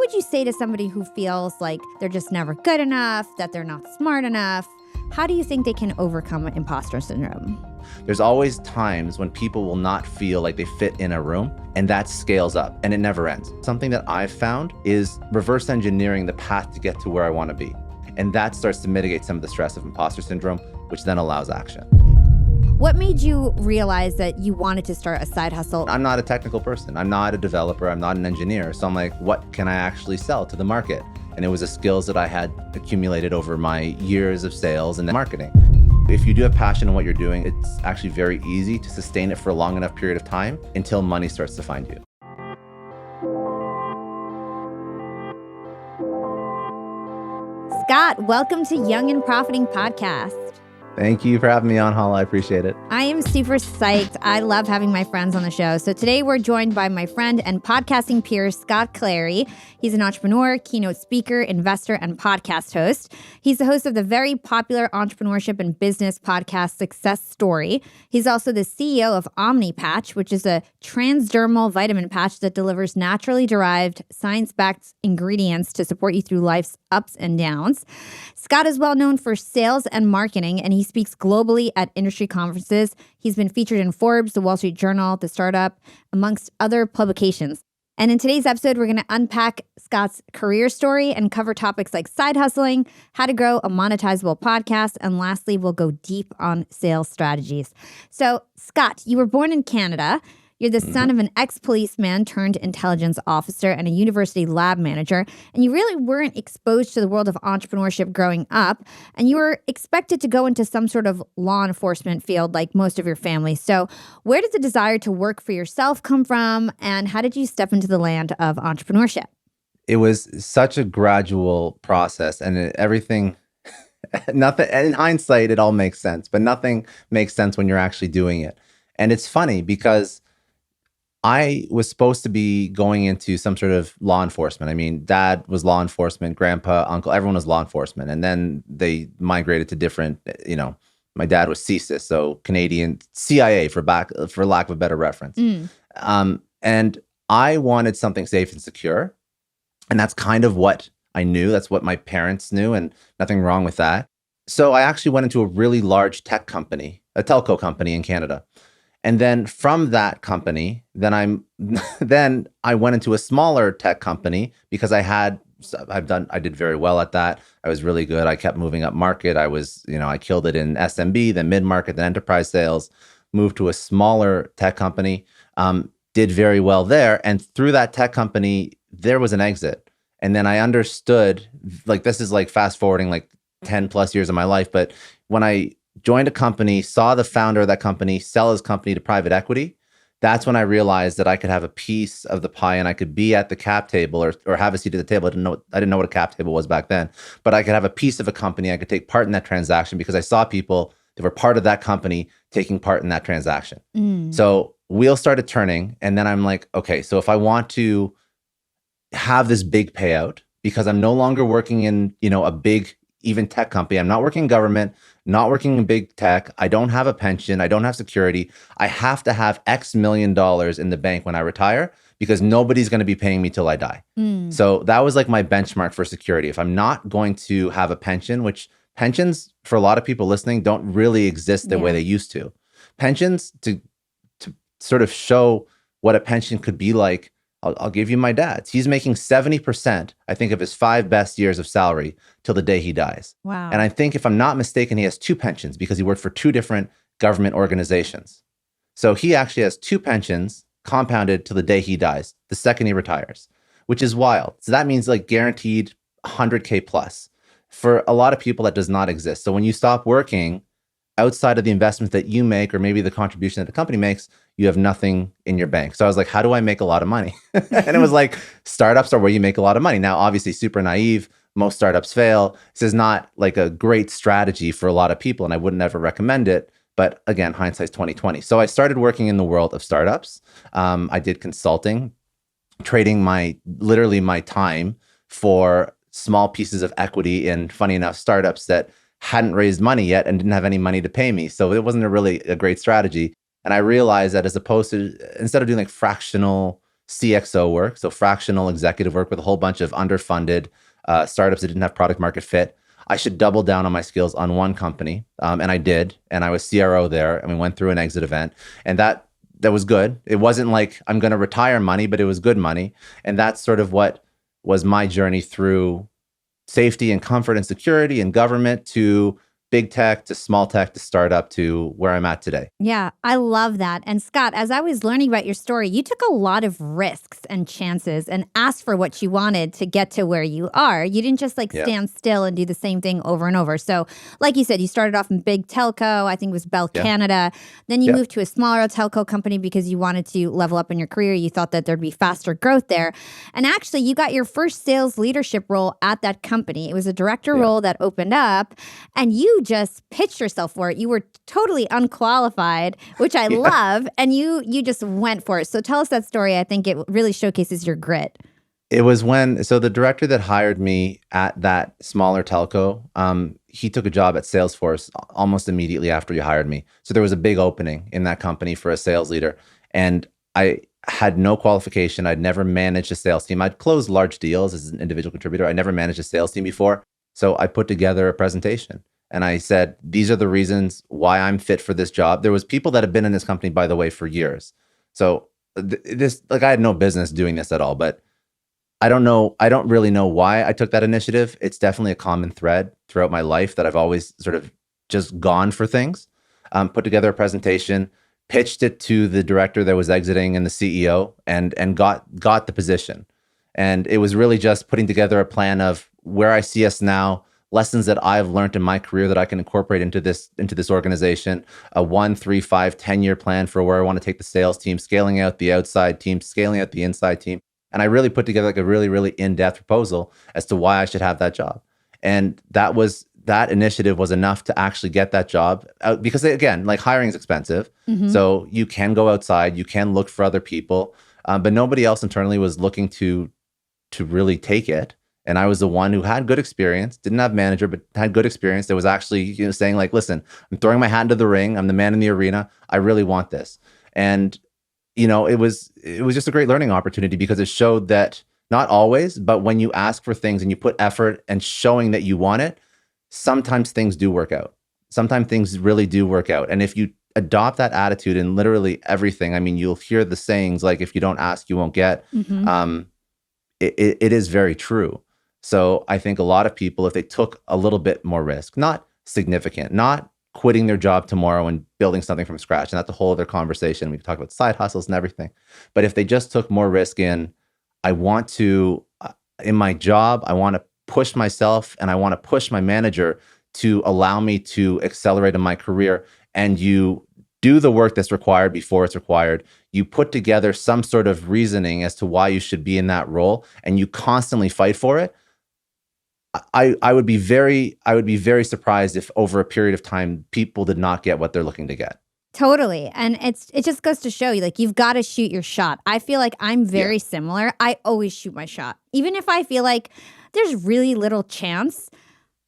would you say to somebody who feels like they're just never good enough, that they're not smart enough? How do you think they can overcome imposter syndrome? There's always times when people will not feel like they fit in a room, and that scales up and it never ends. Something that I've found is reverse engineering the path to get to where I want to be. And that starts to mitigate some of the stress of imposter syndrome, which then allows action. What made you realize that you wanted to start a side hustle? I'm not a technical person. I'm not a developer. I'm not an engineer. So I'm like, what can I actually sell to the market? And it was the skills that I had accumulated over my years of sales and marketing. If you do have passion in what you're doing, it's actually very easy to sustain it for a long enough period of time until money starts to find you. Scott, welcome to Young and Profiting Podcast. Thank you for having me on, Hala. I appreciate it. I am super psyched. I love having my friends on the show. So today we're joined by my friend and podcasting peer, Scott Clary. He's an entrepreneur, keynote speaker, investor, and podcast host. He's the host of the very popular entrepreneurship and business podcast, Success Story. He's also the CEO of OnMi Patch, which is a transdermal vitamin patch that delivers naturally derived, science-backed ingredients to support you through life's ups and downs. Scott is well known for sales and marketing, and he speaks globally at industry conferences. He's been featured in Forbes, The Wall Street Journal, The Startup, amongst other publications. And in today's episode, we're going to unpack Scott's career story and cover topics like side hustling, how to grow a monetizable podcast, and lastly, we'll go deep on sales strategies. So, Scott, you were born in Canada. You're the son of an ex-policeman turned intelligence officer and a university lab manager, and you really weren't exposed to the world of entrepreneurship growing up, and you were expected to go into some sort of law enforcement field like most of your family. So where did the desire to work for yourself come from, and how did you step into the land of entrepreneurship? It was such a gradual process, and everything, nothing, in hindsight, it all makes sense, but nothing makes sense when you're actually doing it. And it's funny because I was supposed to be going into some sort of law enforcement. I mean, dad was law enforcement, grandpa, uncle, everyone was law enforcement. And then they migrated to different, my dad was CSIS, so Canadian CIA for lack of a better reference. And I wanted something safe and secure. And that's kind of what I knew. That's what my parents knew, and nothing wrong with that. So I actually went into a really large tech company, a telco company in Canada. And then from that company, then I went into a smaller tech company because I did very well at that. I was really good. I kept moving up market. I killed it in SMB, then mid-market, then enterprise sales, moved to a smaller tech company, did very well there. And through that tech company, there was an exit. And then I understood, like, this is like fast forwarding like 10 plus years of my life. But when I joined a company, saw the founder of that company sell his company to private equity, that's when I realized that I could have a piece of the pie and I could be at the cap table or have a seat at the table. I didn't know what a cap table was back then, but I could have a piece of a company. I could take part in that transaction because I saw people that were part of that company taking part in that transaction. So wheels started turning, and then I'm like, okay, so if I want to have this big payout, because I'm no longer working in, a big, even tech company, I'm not working in government, not working in big tech. I don't have a pension. I don't have security. I have to have X million dollars in the bank when I retire because nobody's going to be paying me till I die. So that was like my benchmark for security. If I'm not going to have a pension, which pensions for a lot of people listening don't really exist the way they used to. Pensions, to sort of show what a pension could be like, I'll give you my dad's. He's making 70%, I think, of his 5 best years of salary till the day he dies. Wow. And I think, if I'm not mistaken, he has 2 pensions because he worked for 2 different government organizations. So he actually has 2 pensions compounded till the day he dies, the second he retires, which is wild. So that means like guaranteed 100K plus. For a lot of people, that does not exist. So when you stop working, outside of the investments that you make or maybe the contribution that the company makes, you have nothing in your bank. So I was like, how do I make a lot of money? And it was like, startups are where you make a lot of money. Now, obviously, super naive. Most startups fail. This is not like a great strategy for a lot of people, and I wouldn't ever recommend it. But again, hindsight's 2020. So I started working in the world of startups. I did consulting, trading literally my time for small pieces of equity in, funny enough, startups that hadn't raised money yet and didn't have any money to pay me. So it wasn't really a great strategy. And I realized that instead of doing like fractional CXO work, so fractional executive work with a whole bunch of underfunded startups that didn't have product market fit. I should double down on my skills on one company. And I did. And I was CRO there, and we went through an exit event. And that was good. It wasn't like I'm going to retire money, but it was good money. And that's sort of what was my journey through safety and comfort and security and government to big tech to small tech to startup to where I'm at today. Yeah, I love that. And Scott, as I was learning about your story, you took a lot of risks and chances and asked for what you wanted to get to where you are. You didn't just stand still and do the same thing over and over. So like you said, you started off in big telco, I think it was Bell Canada. Then you moved to a smaller telco company because you wanted to level up in your career. You thought that there'd be faster growth there. And actually, you got your first sales leadership role at that company. It was a director role that opened up, and you just pitched yourself for it. You were totally unqualified, which I love, and you just went for it. So tell us that story. I think it really showcases your grit. It was so the director that hired me at that smaller telco, he took a job at Salesforce almost immediately after he hired me. So there was a big opening in that company for a sales leader. And I had no qualification. I'd never managed a sales team. I'd closed large deals as an individual contributor. I never managed a sales team before. So I put together a presentation. And I said, these are the reasons why I'm fit for this job. There was people that have been in this company, by the way, for years. So I had no business doing this at all, but I don't really know why I took that initiative. It's definitely a common thread throughout my life that I've always sort of just gone for things. Put together a presentation, pitched it to the director that was exiting and the CEO, and got the position. And it was really just putting together a plan of where I see us now, lessons that I've learned in my career that I can incorporate into this organization, a 1, 3, 5, 10-year plan for where I want to take the sales team, scaling out the outside team, scaling out the inside team. And I really put together a really, really in-depth proposal as to why I should have that job. And that initiative was enough to actually get that job out, because again, hiring is expensive. Mm-hmm. So you can go outside, you can look for other people, but nobody else internally was looking to really take it. And I was the one who had good experience, didn't have manager, but had good experience. That was actually, saying listen, I'm throwing my hat into the ring. I'm the man in the arena. I really want this. And, it was just a great learning opportunity, because it showed that not always, but when you ask for things and you put effort and showing that you want it, sometimes things do work out. Sometimes things really do work out. And if you adopt that attitude in literally everything, you'll hear the sayings like, if you don't ask, you won't get. Mm-hmm. It is very true. So I think a lot of people, if they took a little bit more risk, not significant, not quitting their job tomorrow and building something from scratch, and that's a whole other conversation. We can talk about side hustles and everything. But if they just took more risk in my job, I want to push myself and I want to push my manager to allow me to accelerate in my career, and you do the work that's required before it's required. You put together some sort of reasoning as to why you should be in that role, and you constantly fight for it. I would be very surprised if over a period of time people did not get what they're looking to get. Totally. And it just goes to show you, you've got to shoot your shot. I feel like I'm very similar. I always shoot my shot. Even if I feel like there's really little chance,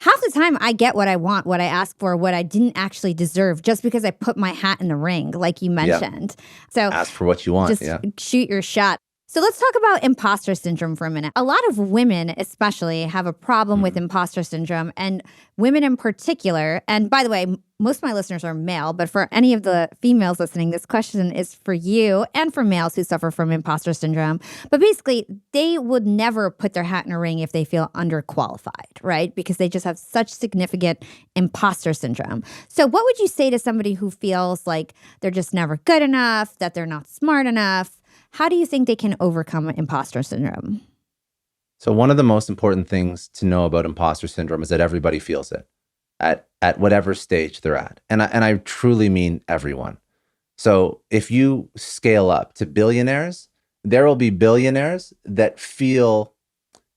half the time I get what I want, what I ask for, what I didn't actually deserve, just because I put my hat in the ring, like you mentioned. So ask for what you want. Just shoot your shot. So let's talk about imposter syndrome for a minute. A lot of women especially have a problem with imposter syndrome, and women in particular. And by the way, most of my listeners are male, but for any of the females listening, this question is for you and for males who suffer from imposter syndrome. But basically, they would never put their hat in a ring if they feel underqualified, right? Because they just have such significant imposter syndrome. So what would you say to somebody who feels like they're just never good enough, that they're not smart enough? How do you think they can overcome imposter syndrome? So one of the most important things to know about imposter syndrome is that everybody feels it at whatever stage they're at. And I truly mean everyone. So if you scale up to billionaires, there will be billionaires that feel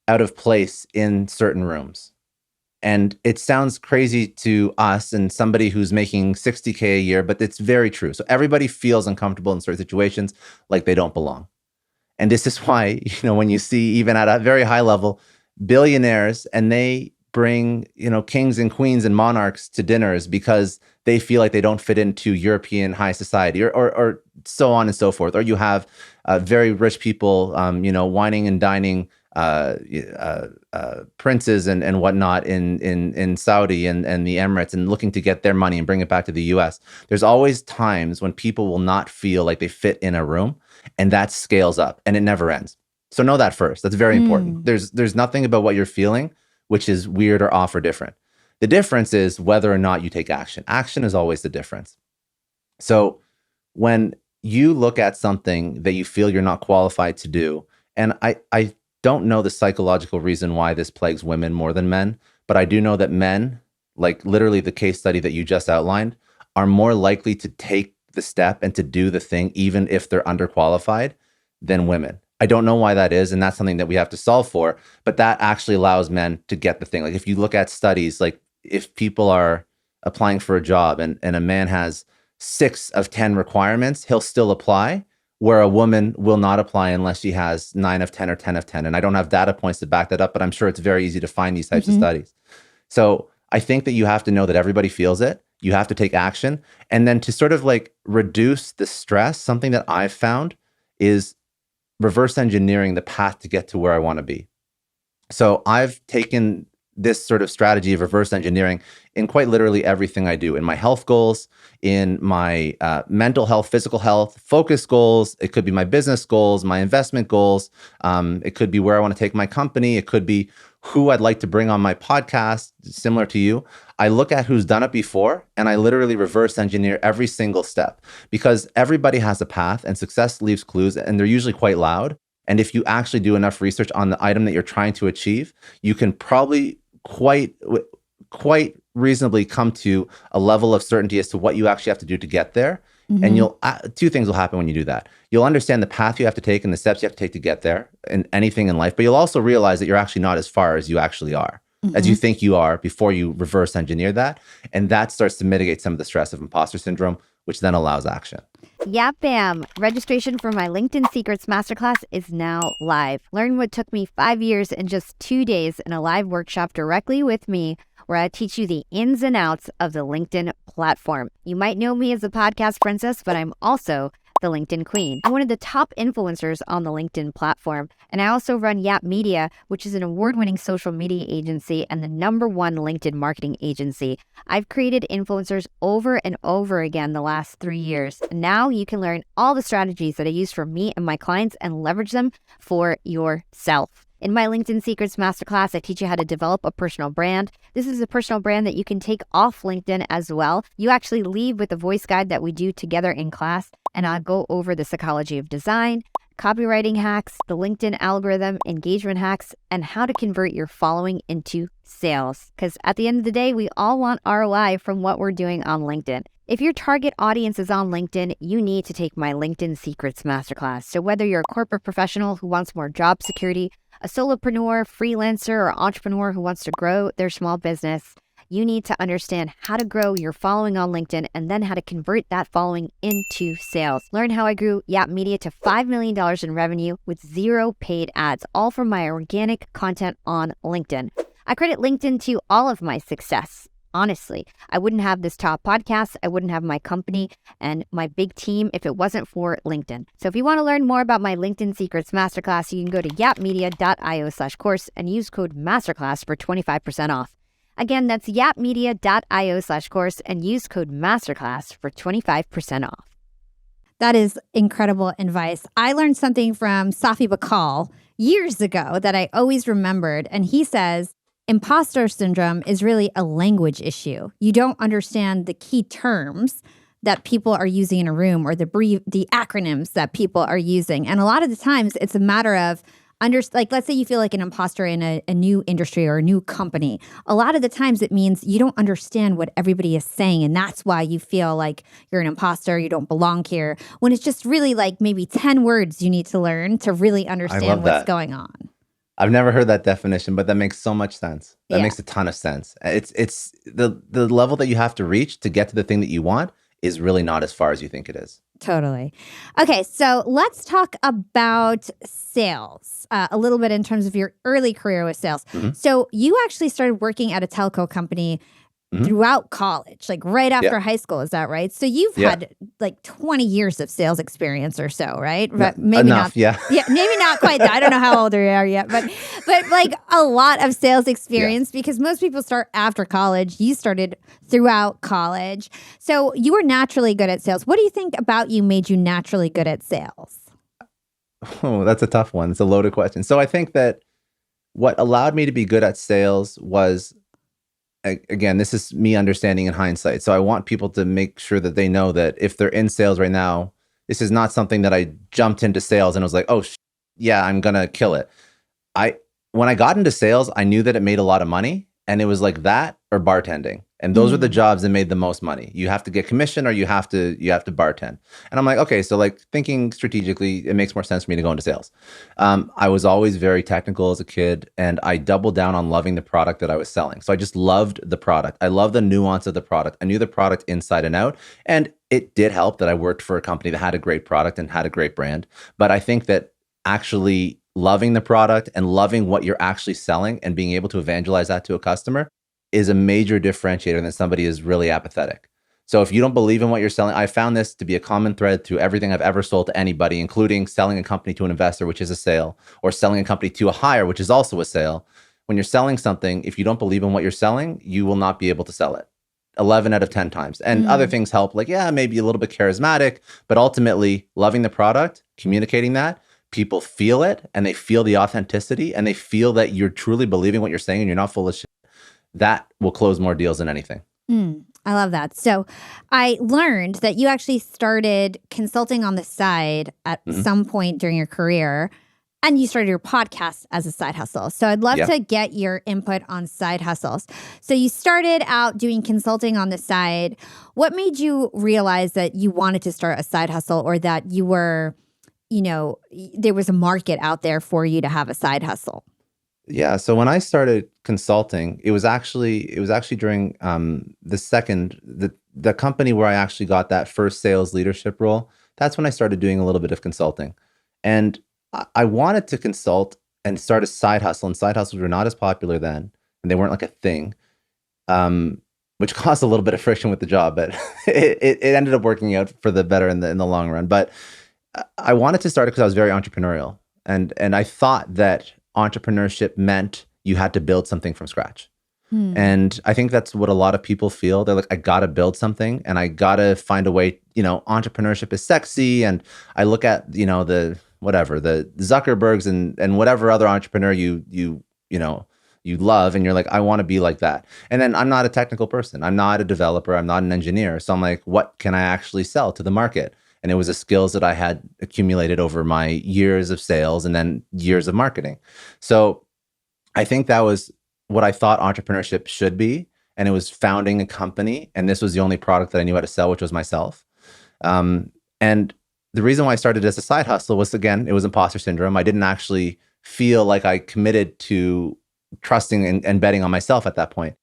out of place in certain rooms. And it sounds crazy to us and somebody who's making $60K a year, but it's very true. So everybody feels uncomfortable in certain situations, like they don't belong. And this is why, when you see even at a very high level, billionaires, and they bring, kings and queens and monarchs to dinners because they feel like they don't fit into European high society, or so on and so forth. Or you have very rich people, wining and dining princes and whatnot in Saudi and the Emirates, and looking to get their money and bring it back to the US. There's always times when people will not feel like they fit in a room, and that scales up and it never ends. So know that first. That's very important. There's nothing about what you're feeling which is weird or off or different. The difference is whether or not you take action. Action is always the difference. So when you look at something that you feel you're not qualified to do, and I don't know the psychological reason why this plagues women more than men, but I do know that men, like literally the case study that you just outlined, are more likely to take the step and to do the thing, even if they're underqualified, than women. I don't know why that is, and that's something that we have to solve for, but that actually allows men to get the thing. Like if you look at studies, like if people are applying for a job and a man has 6 of 10 requirements, he'll still apply, where a woman will not apply unless she has 9 of 10 or 10 of 10. And I don't have data points to back that up, but I'm sure it's very easy to find these types of studies. So I think that you have to know that everybody feels it. You have to take action. And then to sort of like reduce the stress, something that I've found is reverse engineering the path to get to where I want to be. So I've taken this sort of strategy of reverse engineering in quite literally everything I do, in my health goals, in my mental health, physical health, focus goals. It could be my business goals, my investment goals. It could be where I want to take my company. It could be who I'd like to bring on my podcast, similar to you. I look at who's done it before and I literally reverse engineer every single step, because everybody has a path and success leaves clues, and they're usually quite loud. And if you actually do enough research on the item that you're trying to achieve, you can probably quite reasonably come to a level of certainty as to what you actually have to do to get there. And you'll 2 things will happen when you do that. You'll understand the path you have to take and the steps you have to take to get there in anything in life, but you'll also realize that you're actually not as far as you actually are, as you think you are, before you reverse engineer that. And that starts to mitigate some of the stress of imposter syndrome, which then allows action. Yap bam! Registration for my LinkedIn Secrets Masterclass is now live. Learn what took me 5 years in just 2 days in a live workshop directly with me, where I teach you the ins and outs of the LinkedIn platform. You might know me as the podcast princess, but I'm also the LinkedIn queen. I'm one of the top influencers on the LinkedIn platform. And I also run Yap Media, which is an award-winning social media agency and the #1 LinkedIn marketing agency. I've created influencers over and over again the last 3 years. Now you can learn all the strategies that I use for me and my clients and leverage them for yourself. In my LinkedIn Secrets Masterclass, I teach you how to develop a personal brand. This is a personal brand that you can take off LinkedIn as well. You actually leave with a voice guide that we do together in class, and I'll go over the psychology of design, copywriting hacks, the LinkedIn algorithm, engagement hacks, and how to convert your following into sales. Because at the end of the day, we all want ROI from what we're doing on LinkedIn. If your target audience is on LinkedIn, you need to take my LinkedIn Secrets Masterclass. So whether you're a corporate professional who wants more job security, a solopreneur, freelancer, or entrepreneur who wants to grow their small business, you need to understand how to grow your following on LinkedIn and then how to convert that following into sales. Learn how I grew Yap Media to $5 million in revenue with 0 paid ads, all from my organic content on LinkedIn. I credit LinkedIn to all of my success. Honestly, I wouldn't have this top podcast, I wouldn't have my company and my big team if it wasn't for LinkedIn. So if you want to learn more about my LinkedIn Secrets Masterclass, you can go to yapmedia.io/course and use code Masterclass for 25% off. Again, that's yapmedia.io/course and use code Masterclass for 25% off. That is incredible advice. I learned something from Safi Bakal years ago that I always remembered, and he says, imposter syndrome is really a language issue. You don't understand the key terms that people are using in a room, or the acronyms that people are using. And a lot of the times it's a matter of let's say you feel like an imposter in a new industry or a new company. A lot of the times it means you don't understand what everybody is saying, and that's why you feel like you're an imposter, you don't belong here, when it's just really like maybe 10 words you need to learn to really understand what's going on. I've never heard that definition, but that makes so much sense. That makes a ton of sense. It's the level that you have to reach to get to the thing that you want is really not as far as you think it is. Totally. Okay, so let's talk about sales a little bit in terms of your early career with sales. Hmm. So you actually started working at a telco company Hmm. throughout college, like right Yeah. after high school. Is that right? So you've Yeah. had like 20 years of sales experience or so, right? No, But maybe enough. not. Yeah. Yeah, maybe not quite that. I don't know how old you are yet, but like a lot of sales Yeah. experience because most people start after college. You started throughout college. So you were naturally good at sales. What do you think about you made you naturally good at sales? Oh, that's a tough one. It's a loaded question. So I think that what allowed me to be good at sales was, again, this is me understanding in hindsight. So I want people to make sure that they know that if they're in sales right now, this is not something that I jumped into sales and was like, oh, yeah, I'm going to kill it. I When I got into sales, I knew that it made a lot of money, and it was like that or bartending. And those were the jobs that made the most money. You have to get commission or you have to bartend. And I'm like, okay, so like thinking strategically, it makes more sense for me to go into sales. I was always very technical as a kid, and I doubled down on loving the product that I was selling. So I just loved the product. I loved the nuance of the product. I knew the product inside and out. And it did help that I worked for a company that had a great product and had a great brand. But I think that actually loving the product and loving what you're actually selling and being able to evangelize that to a customer is a major differentiator than somebody is really apathetic. So if you don't believe in what you're selling, I found this to be a common thread through everything I've ever sold to anybody, including selling a company to an investor, which is a sale, or selling a company to a hire, which is also a sale. When you're selling something, if you don't believe in what you're selling, you will not be able to sell it 11 out of 10 times. And other things help, like, yeah, maybe a little bit charismatic, but ultimately loving the product, communicating that, people feel it and they feel the authenticity and they feel that you're truly believing what you're saying and you're not full of shit. That will close more deals than anything. I love that. So I learned that you actually started consulting on the side at some point during your career, and you started your podcast as a side hustle. So I'd love to get your input on side hustles. So you started out doing consulting on the side. What made you realize that you wanted to start a side hustle, or that you were, there was a market out there for you to have a side hustle? Yeah. So when I started consulting, it was actually during the company where I actually got that first sales leadership role. That's when I started doing a little bit of consulting, and I wanted to consult and start a side hustle. And side hustles were not as popular then, and they weren't like a thing, which caused a little bit of friction with the job. But it ended up working out for the better in the long run. But I wanted to start it because I was very entrepreneurial, and I thought that entrepreneurship meant you had to build something from scratch. And I think that's what a lot of people feel. They're like, I got to build something and I got to find a way, entrepreneurship is sexy. And I look at, the Zuckerbergs and whatever other entrepreneur you love. And you're like, I want to be like that. And then I'm not a technical person. I'm not a developer. I'm not an engineer. So I'm like, what can I actually sell to the market? And it was the skills that I had accumulated over my years of sales and then years of marketing. So I think that was what I thought entrepreneurship should be. And it was founding a company. And this was the only product that I knew how to sell, which was myself. And the reason why I started as a side hustle was, again, it was imposter syndrome. I didn't actually feel like I committed to trusting and betting on myself at that point,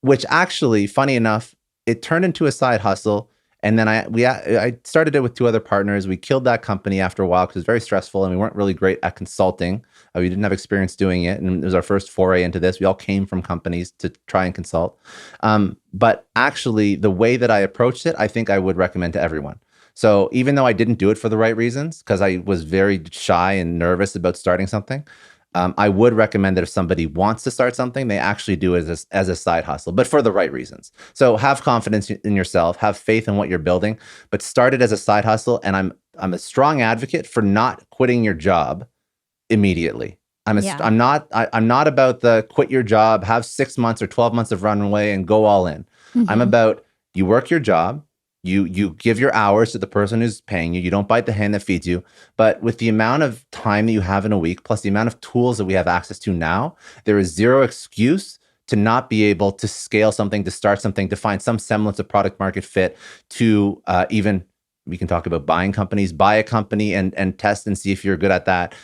which actually, funny enough, it turned into a side hustle. And then I started it with two other partners. We killed that company after a while because it was very stressful and we weren't really great at consulting. We didn't have experience doing it. And it was our first foray into this. We all came from companies to try and consult. But actually, the way that I approached it, I think I would recommend to everyone. So even though I didn't do it for the right reasons, because I was very shy and nervous about starting something, I would recommend that if somebody wants to start something, they actually do it as a side hustle, but for the right reasons. So have confidence in yourself, have faith in what you're building, but start it as a side hustle. And I'm a strong advocate for not quitting your job immediately. I'm not about the quit your job, have 6 months or 12 months of runway and go all in. I'm about, you work your job. You give your hours to the person who's paying you. You don't bite the hand that feeds you. But with the amount of time that you have in a week, plus the amount of tools that we have access to now, there is zero excuse to not be able to scale something, to start something, to find some semblance of product market fit, to even, we can talk about buying companies, buy a company and test and see if you're good at that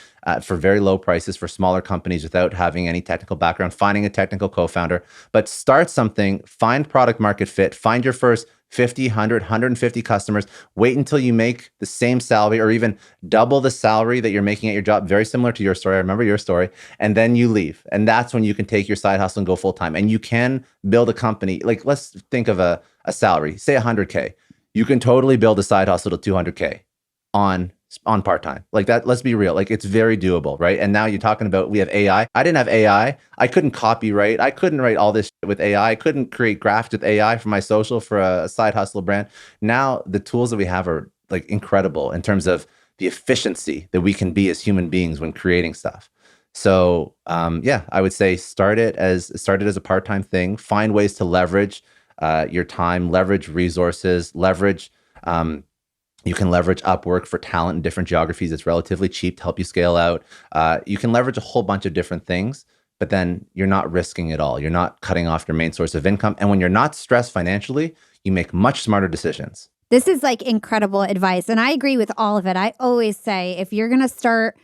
for very low prices for smaller companies without having any technical background, finding a technical co-founder. But start something, find product market fit, find your first 50, 100, 150 customers. Wait until you make the same salary or even double the salary that you're making at your job. Very similar to your story. I remember your story. And then you leave. And that's when you can take your side hustle and go full time. And you can build a company. Like, let's think of a salary, say 100K. You can totally build a side hustle to 200K on part-time. Like that, let's be real. Like it's very doable, right? And now you're talking about, we have AI. I didn't have AI. I couldn't copyright. I couldn't write all this shit with AI. I couldn't create graphics with AI for my social, for a side hustle brand. Now the tools that we have are like incredible in terms of the efficiency that we can be as human beings when creating stuff. So yeah, I would say start it as a part-time thing. Find ways to leverage your time, leverage resources, leverage you can leverage Upwork for talent in different geographies. It's relatively cheap to help you scale out. You can leverage a whole bunch of different things, but then you're not risking it all. You're not cutting off your main source of income. And when you're not stressed financially, you make much smarter decisions. This is like incredible advice. And I agree with all of it. I always say, if you're going to start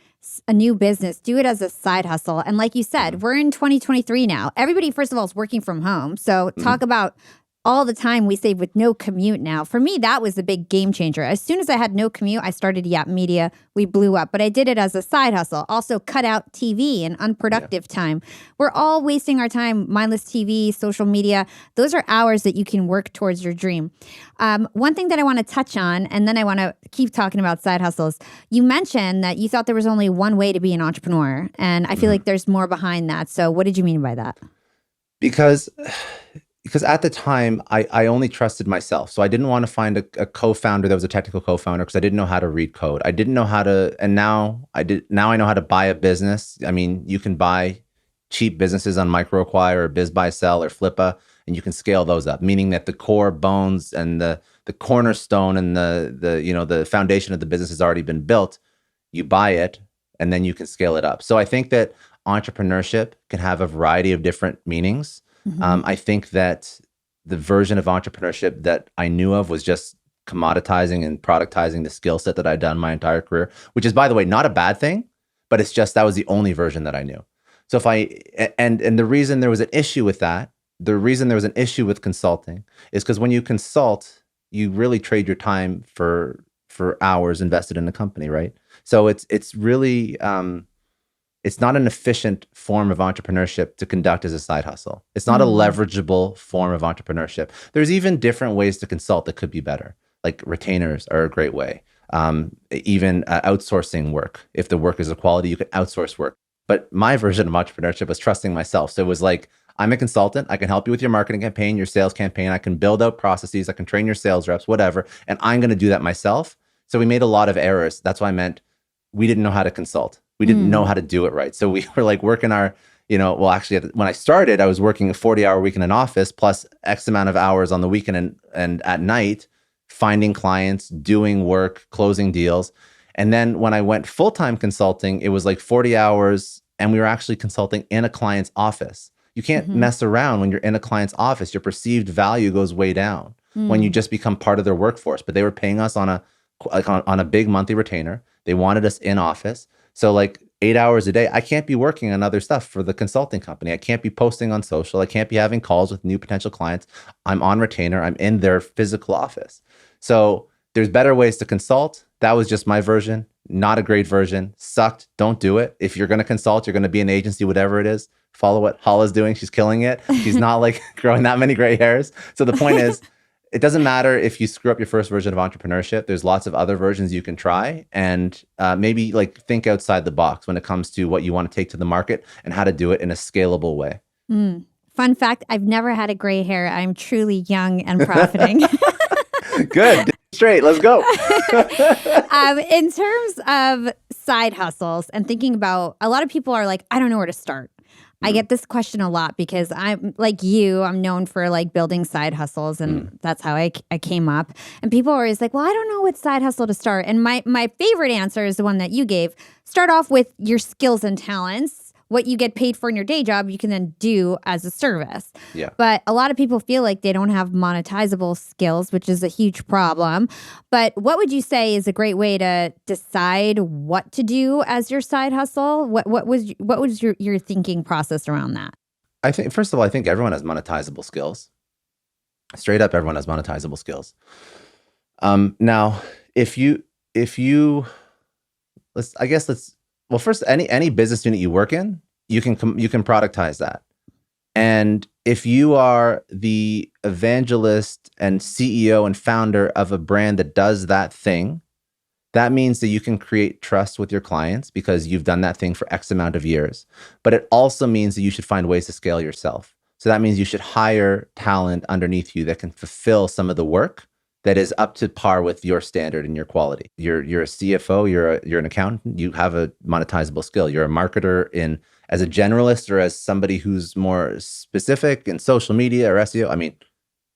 a new business, do it as a side hustle. And like you said, we're in 2023 now. Everybody, first of all, is working from home. So talk about all the time we save with no commute now. For me, that was a big game changer. As soon as I had no commute, I started Yap Media. We blew up, but I did it as a side hustle. Also cut out TV and unproductive time. We're all wasting our time, mindless TV, social media. Those are hours that you can work towards your dream. One thing that I want to touch on, and then I want to keep talking about side hustles. You mentioned that you thought there was only one way to be an entrepreneur, and I feel like there's more behind that. So what did you mean by that? Because at the time, I only trusted myself. So I didn't want to find a co-founder that was a technical co-founder because I didn't know how to read code. I didn't know how to, and now I know how to buy a business. I mean, you can buy cheap businesses on MicroAcquire or BizBuySell or Flippa, and you can scale those up, meaning that the core bones and the cornerstone and the foundation of the business has already been built. You buy it, and then you can scale it up. So I think that entrepreneurship can have a variety of different meanings. I think that the version of entrepreneurship that I knew of was just commoditizing and productizing the skill set that I'd done my entire career, which is, by the way, not a bad thing, but it's just that was the only version that I knew. So and the reason there was an issue with that, the reason there was an issue with consulting is because when you consult, you really trade your time for hours invested in a company, right? So it's really it's not an efficient form of entrepreneurship to conduct as a side hustle. It's not a leverageable form of entrepreneurship. There's even different ways to consult that could be better. Like retainers are a great way. Even outsourcing work. If the work is of quality, you can outsource work. But my version of entrepreneurship was trusting myself. So it was like, I'm a consultant. I can help you with your marketing campaign, your sales campaign. I can build out processes. I can train your sales reps, whatever. And I'm going to do that myself. So we made a lot of errors. That's why I meant we didn't know how to consult. We didn't know how to do it right. So we were like working our, actually when I started, I was working a 40-hour week in an office plus X amount of hours on the weekend and at night, finding clients, doing work, closing deals. And then when I went full-time consulting, it was like 40 hours and we were actually consulting in a client's office. You can't mess around when you're in a client's office. Your perceived value goes way down when you just become part of their workforce. But they were paying us on a big monthly retainer. They wanted us in office. So like 8 hours a day, I can't be working on other stuff for the consulting company. I can't be posting on social. I can't be having calls with new potential clients. I'm on retainer. I'm in their physical office. So there's better ways to consult. That was just my version. Not a great version. Sucked. Don't do it. If you're going to consult, you're going to be an agency, whatever it is. Follow what Hala's doing. She's killing it. She's not like growing that many gray hairs. So the point is, it doesn't matter if you screw up your first version of entrepreneurship. There's lots of other versions you can try, and maybe like think outside the box when it comes to what you want to take to the market and how to do it in a scalable way. Fun fact, I've never had a gray hair. I'm truly young and profiting. Good. Straight. Let's go. In terms of side hustles and thinking about, a lot of people are like, I don't know where to start. I get this question a lot because I'm like you, I'm known for like building side hustles, and that's how I came up. And people are always like, well, I don't know what side hustle to start. And my favorite answer is the one that you gave. Start off with your skills and talents. What you get paid for in your day job, you can then do as a service. Yeah. But a lot of people feel like they don't have monetizable skills, which is a huge problem. But what would you say is a great way to decide what to do as your side hustle? What was your thinking process around that? I think, first of all, I think everyone has monetizable skills. Straight up, everyone has monetizable skills. Now, if you well, first, any business unit you work in, you can productize that. And if you are the evangelist and CEO and founder of a brand that does that thing, that means that you can create trust with your clients because you've done that thing for X amount of years. But it also means that you should find ways to scale yourself. So that means you should hire talent underneath you that can fulfill some of the work that is up to par with your standard and your quality. You're a CFO, you're an accountant, you have a monetizable skill. You're a marketer as a generalist or as somebody who's more specific in social media or SEO. I mean,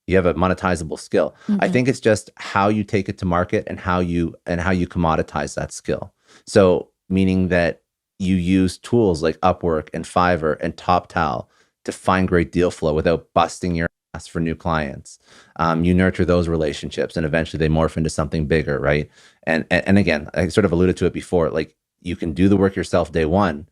you have a monetizable skill. Mm-hmm. I think it's just how you take it to market and how you commoditize that skill. So meaning that you use tools like Upwork and Fiverr and TopTal to find great deal flow without busting your ass for new clients. You nurture those relationships and eventually they morph into something bigger, right? And again, I sort of alluded to it before, like you can do the work yourself day one,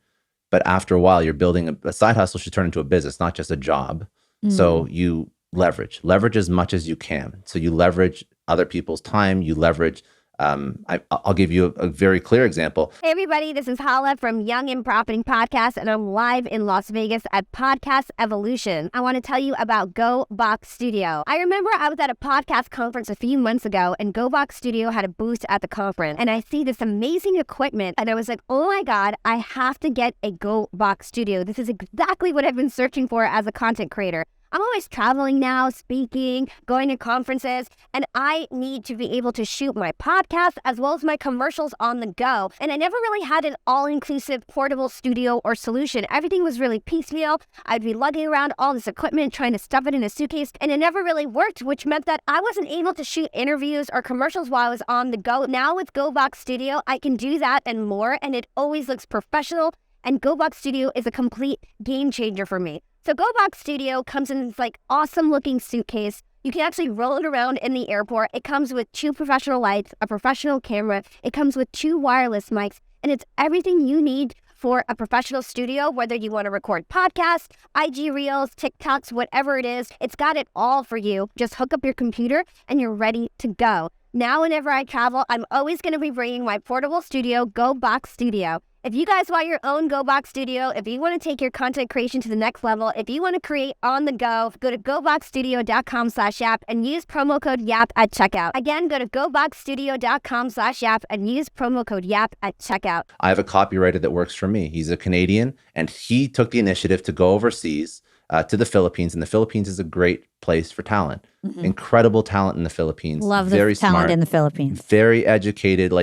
but after a while you're building a side hustle should turn into a business, not just a job. So you leverage as much as you can. So you leverage other people's time, you leverage I'll give you a very clear example. Hey everybody, this is Hala from Young and Profiting Podcast, and I'm live in Las Vegas at Podcast Evolution. I want to tell you about GoBox Studio. I remember I was at a podcast conference a few months ago, and GoBox Studio had a booth at the conference, and I see this amazing equipment, and I was like, oh my God, I have to get a GoBox Studio. This is exactly what I've been searching for as a content creator. I'm always traveling now, speaking, going to conferences, and I need to be able to shoot my podcast as well as my commercials on the go. And I never really had an all-inclusive portable studio or solution. Everything was really piecemeal. I'd be lugging around all this equipment, trying to stuff it in a suitcase, and it never really worked, which meant that I wasn't able to shoot interviews or commercials while I was on the go. Now with GoBox Studio, I can do that and more, and it always looks professional, and GoBox Studio is a complete game changer for me. So GoBox Studio comes in this like awesome looking suitcase. You can actually roll it around in the airport. It comes with 2 professional lights, a professional camera. It comes with 2 wireless mics, and it's everything you need for a professional studio, whether you want to record podcasts, IG Reels, TikToks, whatever it is. It's got it all for you. Just hook up your computer and you're ready to go. Now, whenever I travel, I'm always going to be bringing my portable studio, GoBox Studio. If you guys want your own GoBox Studio, if you want to take your content creation to the next level, if you want to create on the go to goboxstudio.com/app and use promo code YAP at checkout. Again, go to goboxstudio.com/app and use promo code YAP at checkout. I have a copywriter that works for me. He's a Canadian, and he took the initiative to go overseas to the Philippines, and the Philippines is a great place for talent. Mm-hmm. Incredible talent in the Philippines. Love the talent smart, in the Philippines. Very educated.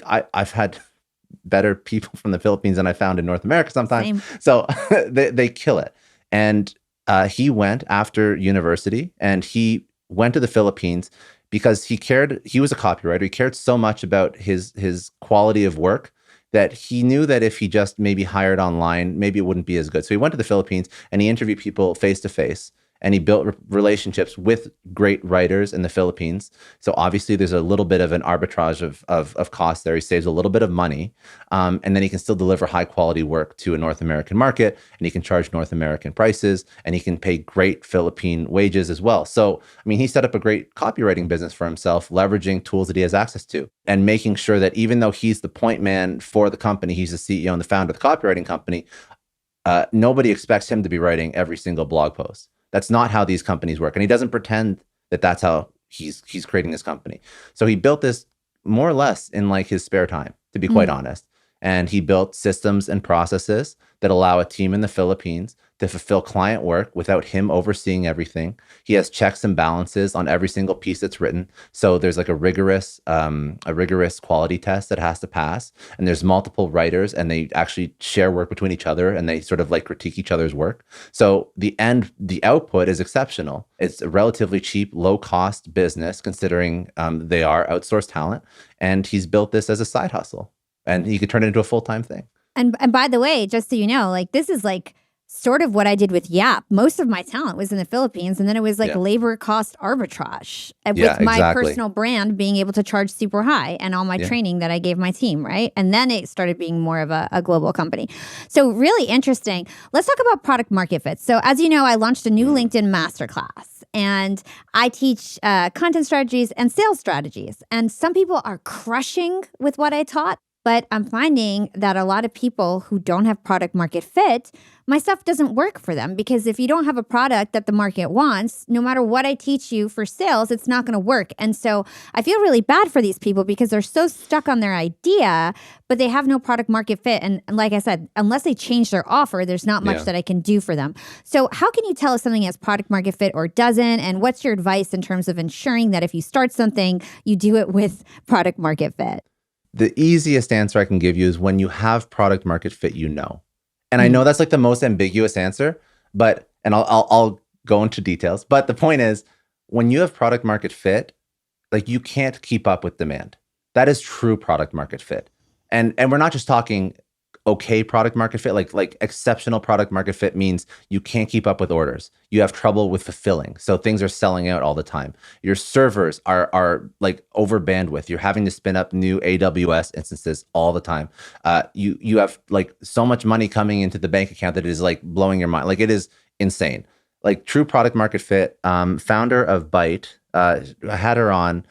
I've had better people from the Philippines than I found in North America sometimes. Same. So they kill it. And he went after university, and he went to the Philippines because he cared. He was a copywriter. He cared so much about his quality of work that he knew that if he just maybe hired online, maybe it wouldn't be as good. So he went to the Philippines and he interviewed people face to face. And he built relationships with great writers in the Philippines. So obviously there's a little bit of an arbitrage of cost there. He saves a little bit of money. And then he can still deliver high quality work to a North American market. And he can charge North American prices. And he can pay great Philippine wages as well. So, I mean, he set up a great copywriting business for himself, leveraging tools that he has access to. And making sure that even though he's the point man for the company, he's the CEO and the founder of the copywriting company, nobody expects him to be writing every single blog post. That's not how these companies work. And he doesn't pretend that that's how he's creating this company. So he built this more or less in like his spare time, to be quite honest. And he built systems and processes that allow a team in the Philippines to fulfill client work without him overseeing everything. He has checks and balances on every single piece that's written. So there's like a rigorous quality test that has to pass. And there's multiple writers, and they actually share work between each other, and they sort of like critique each other's work. So the output is exceptional. It's a relatively cheap, low cost business considering they are outsourced talent. And he's built this as a side hustle, and he could turn it into a full-time thing. And by the way, just so you know, like this is like sort of what I did with Yap. Most of my talent was in the Philippines, and then it was like labor cost arbitrage with my personal brand being able to charge super high and all my training that I gave my team, right? And then it started being more of a global company. So really interesting. Let's talk about product market fit. So as you know, I launched a new LinkedIn masterclass. and I teach content strategies and sales strategies. And some people are crushing with what I taught, but I'm finding that a lot of people who don't have product market fit, my stuff doesn't work for them, because if you don't have a product that the market wants, no matter what I teach you for sales, it's not going to work. And so I feel really bad for these people because they're so stuck on their idea, but they have no product market fit. And like I said, unless they change their offer, there's not much that I can do for them. So how can you tell if something has product market fit or doesn't? And what's your advice in terms of ensuring that if you start something, you do it with product market fit? The easiest answer I can give you is when you have product market fit, you know. And I know that's like the most ambiguous answer, but, and I'll go into details, but the point is, when you have product market fit, like you can't keep up with demand. That is true product market fit. And we're not just talking okay product market fit, like exceptional product market fit means you can't keep up with orders. You have trouble with fulfilling. So things are selling out all the time. Your servers are like over bandwidth. You're having to spin up new AWS instances all the time. You have like so much money coming into the bank account that it is like blowing your mind. Like it is insane. Like true product market fit. Founder of Byte, I had her on.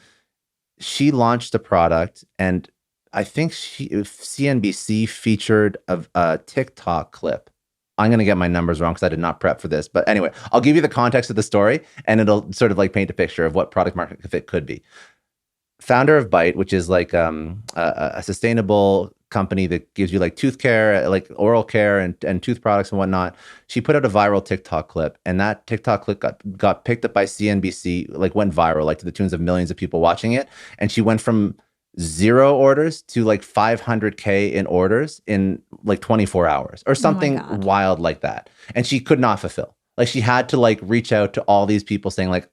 She launched a product, and I think CNBC featured a TikTok clip. I'm going to get my numbers wrong because I did not prep for this. But anyway, I'll give you the context of the story, and it'll sort of like paint a picture of what product market fit could be. Founder of Byte, which is like a sustainable company that gives you like tooth care, like oral care and tooth products and whatnot. She put out a viral TikTok clip, and that TikTok clip got picked up by CNBC, like went viral, like to the tunes of millions of people watching it. And she went from 0 orders to like 500K in orders in like 24 hours or something wild like that. And she could not fulfill. Like she had to like reach out to all these people saying like,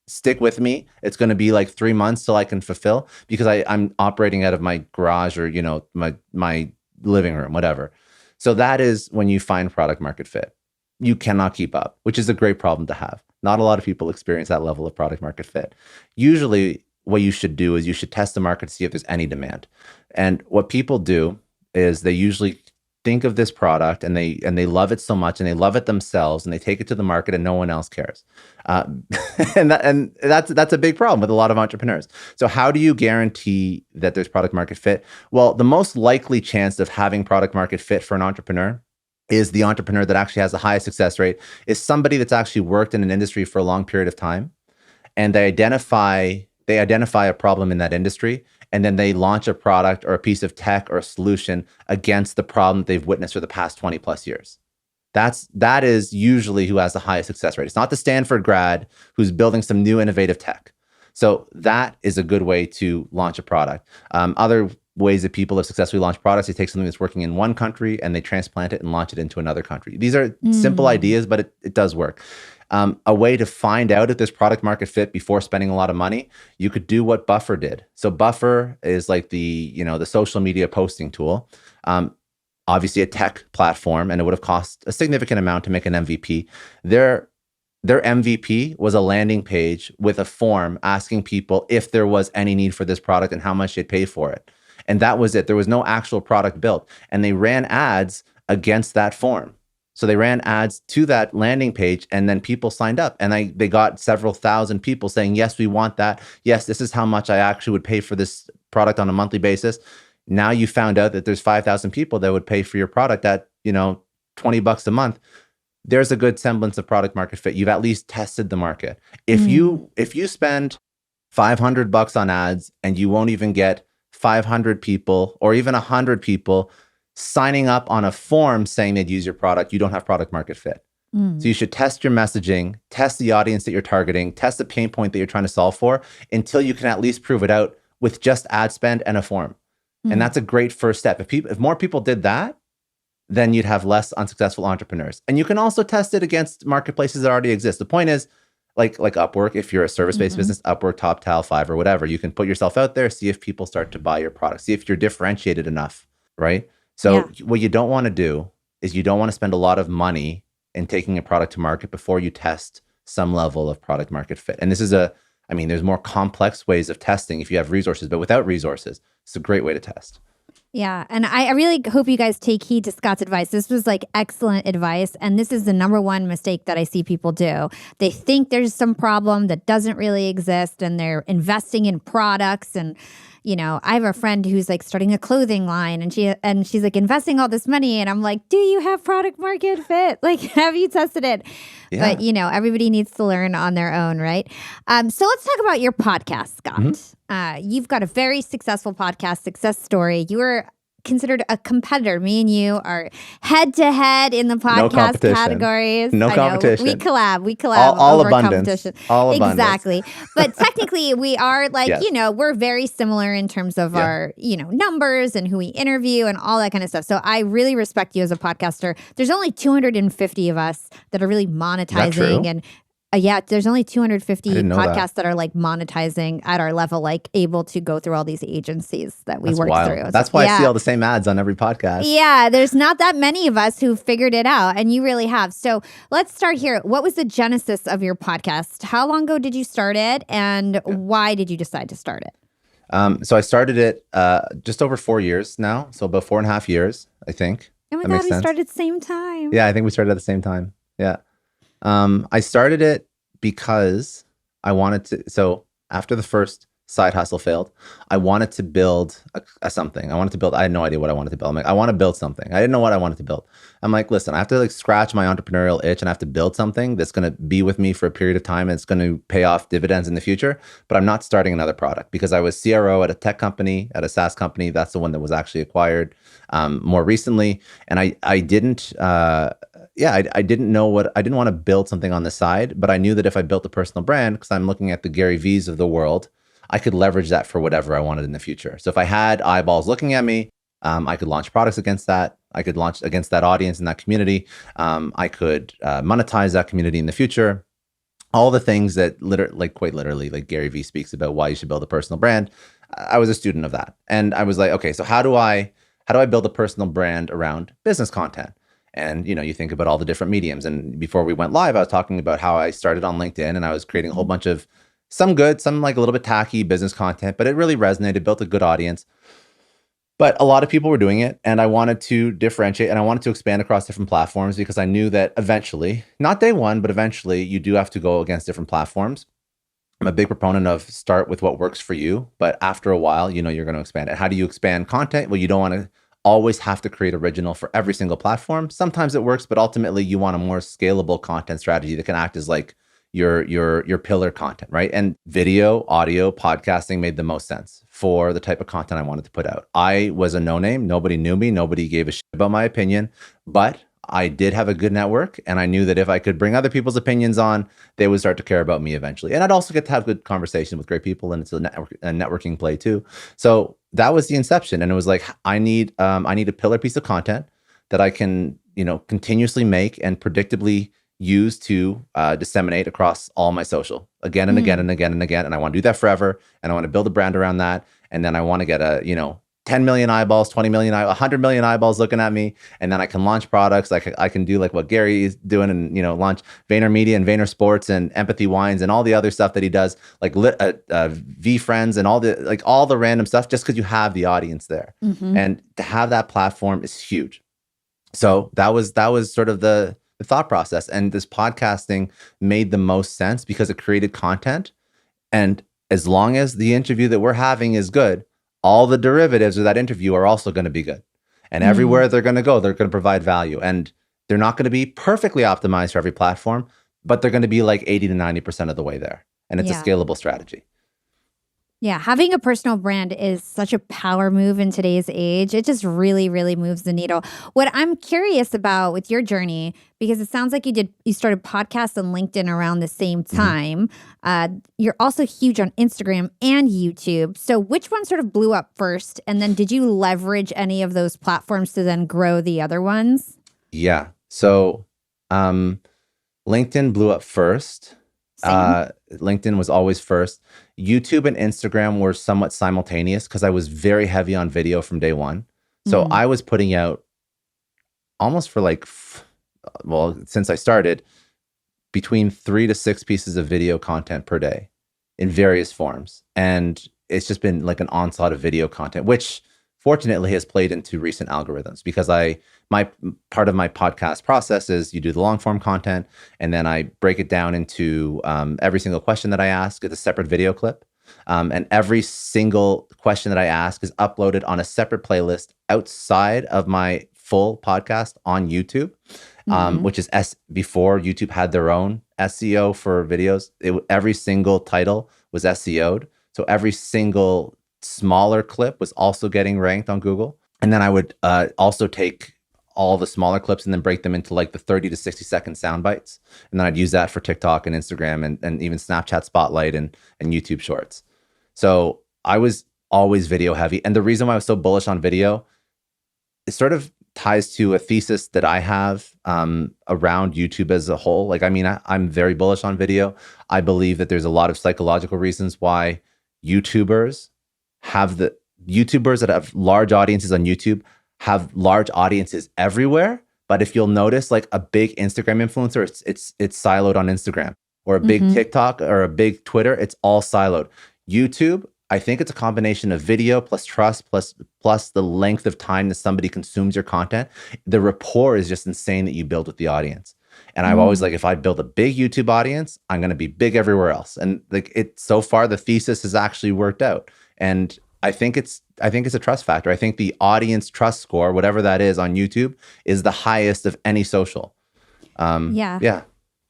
stick with me. It's going to be like 3 months till I can fulfill, because I'm operating out of my garage or, you know, my living room, whatever. So that is when you find product market fit. You cannot keep up, which is a great problem to have. Not a lot of people experience that level of product market fit. Usually what you should do is you should test the market to see if there's any demand. And what people do is they usually think of this product and they love it so much and they love it themselves and they take it to the market and no one else cares. And that's a big problem with a lot of entrepreneurs. So how do you guarantee that there's product market fit? Well, the most likely chance of having product market fit for an entrepreneur is the entrepreneur that actually has the highest success rate is somebody that's actually worked in an industry for a long period of time, and they identify a problem in that industry, and then they launch a product or a piece of tech or a solution against the problem that they've witnessed for the past 20 plus years. That is usually who has the highest success rate. It's not the Stanford grad who's building some new innovative tech. So that is a good way to launch a product. Other ways that people have successfully launched products, they take something that's working in one country and they transplant it and launch it into another country. These are simple ideas, but it does work. A way to find out if there's product market fit before spending a lot of money, you could do what Buffer did. So Buffer is like the social media posting tool, obviously a tech platform, and it would have cost a significant amount to make an MVP. Their MVP was a landing page with a form asking people if there was any need for this product and how much they'd pay for it. And that was it. There was no actual product built. And they ran ads against that form. So they ran ads to that landing page, and then people signed up, and they got several thousand people saying, yes, we want that. Yes, this is how much I actually would pay for this product on a monthly basis. Now you found out that there's 5,000 people that would pay for your product at, $20 a month. There's a good semblance of product market fit. You've at least tested the market. If you spend $500 on ads and you won't even get 500 people or even 100 people signing up on a form saying they'd use your product, you don't have product market fit. So you should test your messaging, test the audience that you're targeting, test the pain point that you're trying to solve for until you can at least prove it out with just ad spend and a form. And that's a great first step. If more people did that, then you'd have less unsuccessful entrepreneurs. And you can also test it against marketplaces that already exist. The point is, like Upwork, if you're a service-based business, Upwork, TopTal, Fiverr, whatever, you can put yourself out there, see if people start to buy your product, see if you're differentiated enough, right? So what you don't want to do is you don't want to spend a lot of money in taking a product to market before you test some level of product market fit. And this is there's more complex ways of testing if you have resources, but without resources, it's a great way to test. Yeah. And I really hope you guys take heed to Scott's advice. This was like excellent advice. And this is the number one mistake that I see people do. They think there's some problem that doesn't really exist and they're investing in products. And, you know, I have a friend who's like starting a clothing line and she's like investing all this money. And I'm like, do you have product market fit? Like, have you tested it? Yeah. But, you know, everybody needs to learn on their own, right? So let's talk about your podcast, Scott. You've got a very successful podcast success story. You were considered a competitor. Me and you are head to head in the podcast categories. No competition. We collab. All over abundance. Competition. All abundance. Exactly. But technically, we are like, Yes. you know, we're very similar in terms of our, you know, numbers and who we interview and all that kind of stuff. So I really respect you as a podcaster. There's only 250 of us that are really monetizing and there's only 250 podcasts that are like monetizing at our level, like able to go through all these agencies that we work through. That's why I see all the same ads on every podcast. Yeah, there's not that many of us who figured it out, and you really have. So let's start here. What was the genesis of your podcast? How long ago did you start it, and why did you decide to start it? So I started it just over 4 years now. So about 4.5 years, I think. Oh my God, we started at the same time. Yeah, I think we started at the same time. Yeah. I started it because I wanted to. So after the first side hustle failed, I wanted to build something. I had no idea what I wanted to build. I'm like, I want to build something. I didn't know what I wanted to build. I'm like, listen, I have to like scratch my entrepreneurial itch and I have to build something that's going to be with me for a period of time and it's going to pay off dividends in the future. But I'm not starting another product because I was CRO at a tech company, at a SaaS company. That's the one that was actually acquired more recently. And I didn't want to build something on the side, but I knew that if I built a personal brand, because I'm looking at the Gary V's of the world, I could leverage that for whatever I wanted in the future. So if I had eyeballs looking at me, I could launch products against that. I could launch against that audience and that community. I could monetize that community in the future. All the things that quite literally, like Gary Vee speaks about why you should build a personal brand. I was a student of that. And I was like, okay, so how do I build a personal brand around business content? And, you know, you think about all the different mediums. And before we went live, I was talking about how I started on LinkedIn and I was creating a whole bunch of some good, some like a little bit tacky business content, but it really resonated, built a good audience. But a lot of people were doing it and I wanted to differentiate and I wanted to expand across different platforms because I knew that eventually, not day one, but eventually you do have to go against different platforms. I'm a big proponent of start with what works for you, but after a while, you know, you're going to expand it. How do you expand content? Well, you don't want to always have to create original for every single platform. Sometimes it works, but ultimately you want a more scalable content strategy that can act as like your pillar content, right? And video, audio, podcasting made the most sense for the type of content I wanted to put out. I was a no-name. Nobody knew me. Nobody gave a shit about my opinion, but I did have a good network. And I knew that if I could bring other people's opinions on, they would start to care about me eventually. And I'd also get to have good conversation with great people. And it's a networking play too. So that was the inception. And it was like, I need a pillar piece of content that I can, you know, continuously make and predictably use to disseminate across all my social again and again and again and again. And I want to do that forever. And I want to build a brand around that. And then I want to get 10 million eyeballs, 20 million, 100 million eyeballs looking at me. And then I can launch products. Like I can do like what Gary is doing and, you know, launch VaynerMedia and Vayner Sports and Empathy Wines and all the other stuff that he does, like V Friends and all the random stuff, just because you have the audience there. And to have that platform is huge. So that was sort of the thought process. And this podcasting made the most sense because it created content. And as long as the interview that we're having is good, all the derivatives of that interview are also going to be good. And everywhere they're going to go, they're going to provide value. And they're not going to be perfectly optimized for every platform, but they're going to be like 80 to 90% of the way there. And it's a scalable strategy. Yeah, having a personal brand is such a power move in today's age. It just really, really moves the needle. What I'm curious about with your journey, because it sounds like you started podcasts on LinkedIn around the same time. You're also huge on Instagram and YouTube. So which one sort of blew up first? And then did you leverage any of those platforms to then grow the other ones? Yeah. So LinkedIn blew up first. LinkedIn was always first. YouTube and Instagram were somewhat simultaneous because I was very heavy on video from day one. So I was putting out almost for since I started, between 3 to 6 pieces of video content per day in various forms. And it's just been like an onslaught of video content, which fortunately has played into recent algorithms because my part of my podcast process is you do the long form content and then I break it down into every single question that I ask is a separate video clip. And every single question that I ask is uploaded on a separate playlist outside of my full podcast on YouTube, which is before YouTube had their own SEO for videos. Every single title was SEO'd. So every single smaller clip was also getting ranked on Google. And then I would also take all the smaller clips and then break them into like the 30 to 60 second sound bites. And then I'd use that for TikTok and Instagram and even Snapchat Spotlight and YouTube Shorts. So I was always video heavy. And the reason why I was so bullish on video, it sort of ties to a thesis that I have around YouTube as a whole. Like, I mean, I'm very bullish on video. I believe that there's a lot of psychological reasons why YouTubers that have large audiences on YouTube have large audiences everywhere. But if you'll notice, like a big Instagram influencer, it's siloed on Instagram, or a big TikTok or a big Twitter, it's all siloed. YouTube, I think it's a combination of video plus trust plus the length of time that somebody consumes your content. The rapport is just insane that you build with the audience. And I've always like, if I build a big YouTube audience, I'm going to be big everywhere else. And like so far the thesis has actually worked out. And I think it's a trust factor. I think the audience trust score, whatever that is on YouTube, is the highest of any social. Yeah.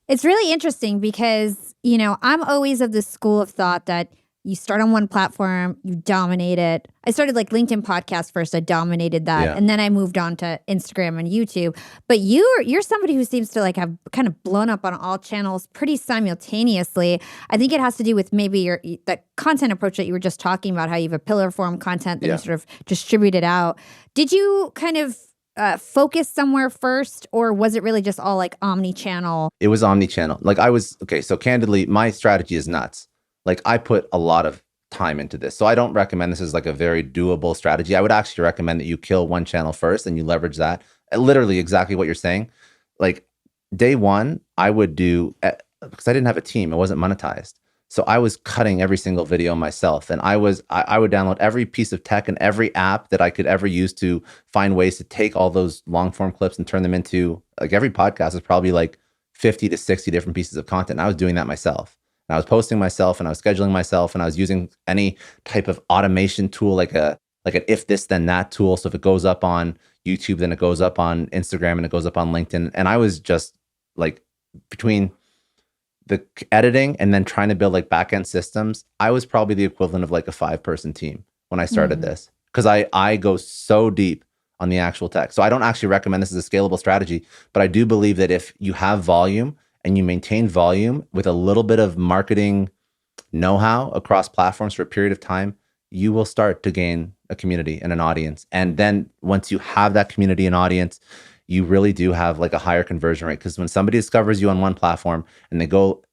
It's really interesting because, you know, I'm always of the school of thought that you start on one platform, you dominate it. I started like LinkedIn podcast first. I dominated that. Yeah. And then I moved on to Instagram and YouTube. But you're somebody who seems to like have kind of blown up on all channels pretty simultaneously. I think it has to do with maybe that content approach that you were just talking about, how you have a pillar form content that you sort of distribute it out. Did you kind of focus somewhere first, or was it really just all like omni-channel? It was omni-channel. Like so candidly, my strategy is nuts. Like I put a lot of time into this. So I don't recommend this as like a very doable strategy. I would actually recommend that you kill one channel first and you leverage that. Literally exactly what you're saying. Like day one, I would do, because I didn't have a team, it wasn't monetized. So I was cutting every single video myself. And I would download every piece of tech and every app that I could ever use to find ways to take all those long form clips and turn them into, like every podcast is probably like 50 to 60 different pieces of content. And I was doing that myself. I was posting myself and I was scheduling myself and I was using any type of automation tool, like an if this then that tool. So if it goes up on YouTube, then it goes up on Instagram and it goes up on LinkedIn. And I was just like, between the editing and then trying to build like backend systems, I was probably the equivalent of like a 5-person team when I started this, because I go so deep on the actual tech. So I don't actually recommend this as a scalable strategy, but I do believe that if you have volume and you maintain volume with a little bit of marketing know-how across platforms for a period of time, you will start to gain a community and an audience. And then once you have that community and audience, you really do have like a higher conversion rate. Because when somebody discovers you on one platform and they go,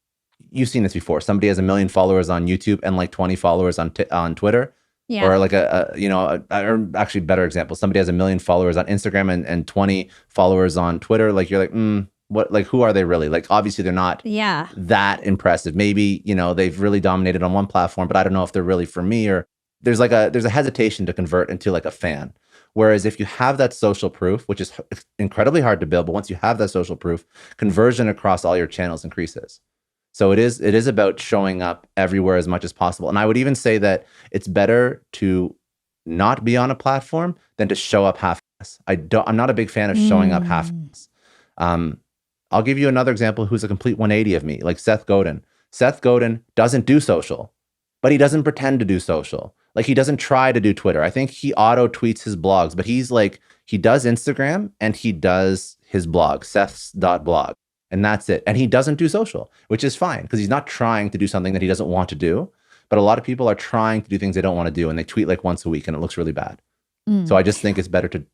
you've seen this before, somebody has 1 million followers on YouTube and like 20 followers on Twitter. Yeah. Or like or actually better example, somebody has 1 million followers on Instagram and 20 followers on Twitter. Like you're like, what, like, who are they really? Like, obviously they're not that impressive. Maybe, they've really dominated on one platform, but I don't know if they're really for me, or there's a hesitation to convert into like a fan. Whereas if you have that social proof, which is incredibly hard to build, but once you have that social proof, conversion across all your channels increases. So it is about showing up everywhere as much as possible. And I would even say that it's better to not be on a platform than to show up half-ass. I'm not a big fan of showing up half-ass. I'll give you another example who's a complete 180 of me, like Seth Godin. Seth Godin doesn't do social, but he doesn't pretend to do social. Like he doesn't try to do Twitter. I think he auto tweets his blogs, but he's like, he does Instagram and he does his blog, Seth's.blog, and that's it. And he doesn't do social, which is fine because he's not trying to do something that he doesn't want to do. But a lot of people are trying to do things they don't want to do and they tweet like once a week and it looks really bad. So I just think it's better to,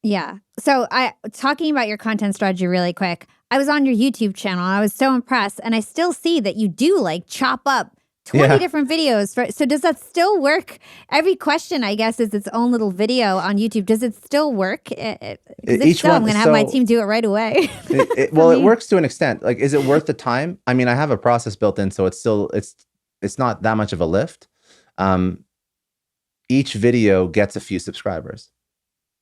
Yeah. So talking about your content strategy really quick, I was on your YouTube channel and I was so impressed, and I still see that you do like chop up 20 different videos. So does that still work? Every question, I guess, is its own little video on YouTube. Does it still work? I'm going to have my team do it right away. It works to an extent. Like, is it worth the time? I mean, I have a process built in, so it's not that much of a lift. each video gets a few subscribers.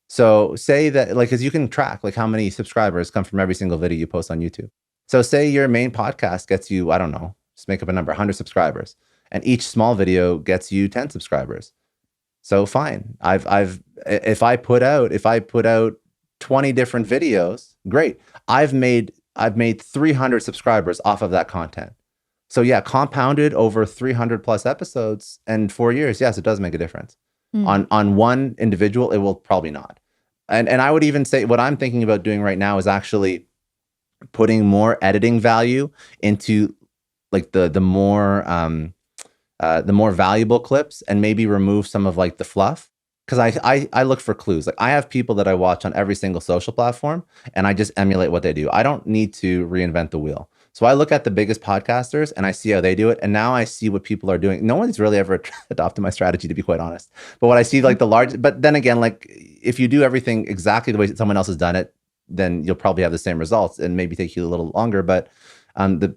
So say that, like, because you can track like how many subscribers come from every single video you post on YouTube. So say your main podcast gets you, I don't know, just make up a number, 100 subscribers, and each small video gets you 10 subscribers. So fine. If I put out 20 different videos, great. I've made 300 subscribers off of that content. So yeah, compounded over 300 plus episodes and 4 years, yes, it does make a difference. On one individual, it will probably not. And I would even say what I'm thinking about doing right now is actually putting more editing value into like the more valuable clips, and maybe remove some of like the fluff. Because I look for clues. Like I have people that I watch on every single social platform, and I just emulate what they do. I don't need to reinvent the wheel. So I look at the biggest podcasters and I see how they do it. And now I see what people are doing. No one's really ever adopted my strategy, to be quite honest. But what I see, like but then again, like if you do everything exactly the way someone else has done it, then you'll probably have the same results, and maybe take you a little longer. But the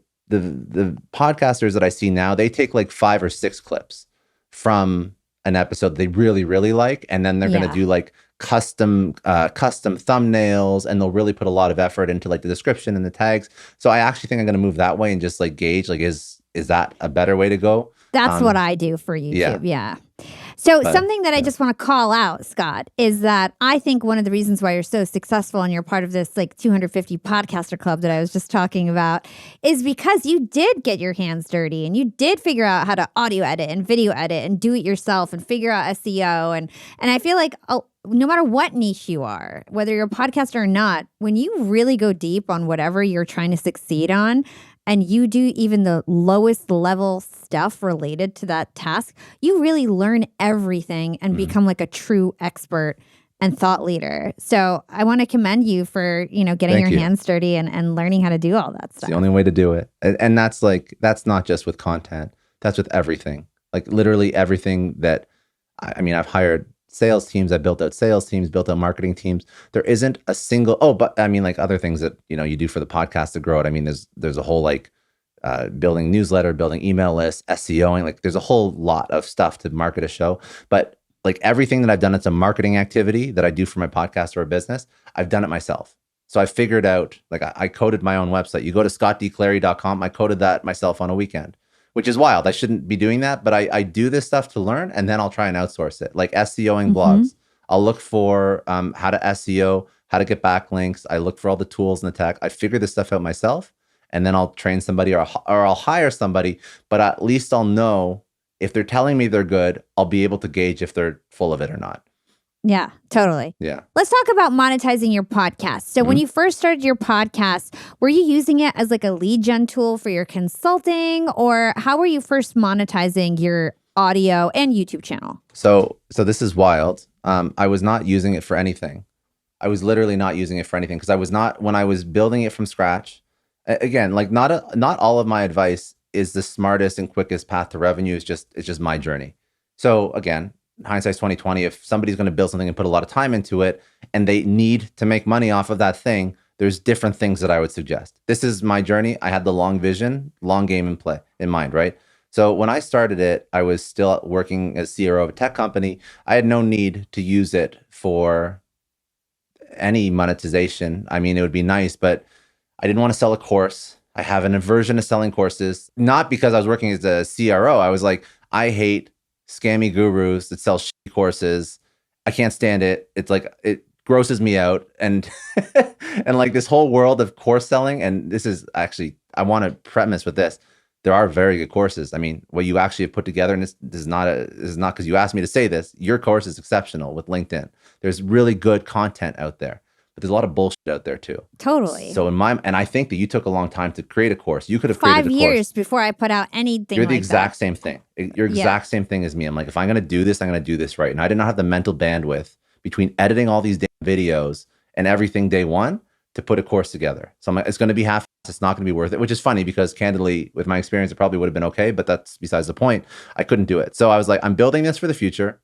podcasters that I see now, they take like 5 or 6 clips from an episode they really, really like, and then they're going to do like custom thumbnails, and they'll really put a lot of effort into like the description and the tags. So I actually think I'm going to move that way and just like gauge, like, is that a better way to go? That's what I do for YouTube. Yeah. So something that I just want to call out, Scott, is that I think one of the reasons why you're so successful and you're part of this like 250 podcaster club that I was just talking about is because you did get your hands dirty, and you did figure out how to audio edit and video edit and do it yourself and figure out SEO. And I feel like no matter what niche you are, whether you're a podcaster or not, when you really go deep on whatever you're trying to succeed on, and you do even the lowest level stuff related to that task, you really learn everything and become like a true expert and thought leader. So I want to commend you for, getting your hands dirty and learning how to do all that stuff. It's the only way to do it. And that's not just with content. That's with everything. Like literally everything that, I've hired sales teams, I built out sales teams, built out marketing teams. There isn't a single, but like other things that, you do for the podcast to grow it. There's a whole like building newsletter, building email lists, SEOing, like there's a whole lot of stuff to market a show. But like everything that I've done, it's a marketing activity that I do for my podcast or a business. I've done it myself. So I figured out, like I coded my own website. You go to scottdclary.com. I coded that myself on a weekend, which is wild. I shouldn't be doing that, but I do this stuff to learn, and then I'll try and outsource it. Like SEOing blogs. I'll look for how to SEO, how to get backlinks. I look for all the tools and the tech. I figure this stuff out myself, and then I'll train somebody or I'll hire somebody, but at least I'll know if they're telling me they're good, I'll be able to gauge if they're full of it or not. Yeah, totally. Yeah. Let's talk about monetizing your podcast. So when you first started your podcast, were you using it as like a lead gen tool for your consulting, or how were you first monetizing your audio and YouTube channel? So this is wild. I was not using it for anything. I was literally not using it for anything because when I was building it from scratch, again, like not all of my advice is the smartest and quickest path to revenue. It's just my journey. So again, hindsight's 2020. If somebody's going to build something and put a lot of time into it, and they need to make money off of that thing, there's different things that I would suggest. This is my journey. I had the long vision, long game in mind, right? So when I started it, I was still working as CRO of a tech company. I had no need to use it for any monetization. It would be nice, but I didn't want to sell a course. I have an aversion to selling courses, not because I was working as a CRO. I was like, I hate scammy gurus that sell shitty courses. I can't stand it. It's like, it grosses me out. And and like this whole world of course selling, and this is actually, I want to premise with this. There are very good courses. What you actually have put together, and this is not because you asked me to say this, your course is exceptional with LinkedIn. There's really good content out there, but there's a lot of bullshit out there too. Totally. So and I think that you took a long time to create a course. You could have created a course 5 years before I put out anything. You're the exact same thing. You're exact same thing as me. I'm like, if I'm going to do this, I'm going to do this right. And I did not have the mental bandwidth between editing all these damn videos and everything day one to put a course together. So I'm like, it's going to be half. It's not going to be worth it, which is funny because candidly, with my experience, it probably would have been okay, but that's besides the point. I couldn't do it. So I was like, I'm building this for the future.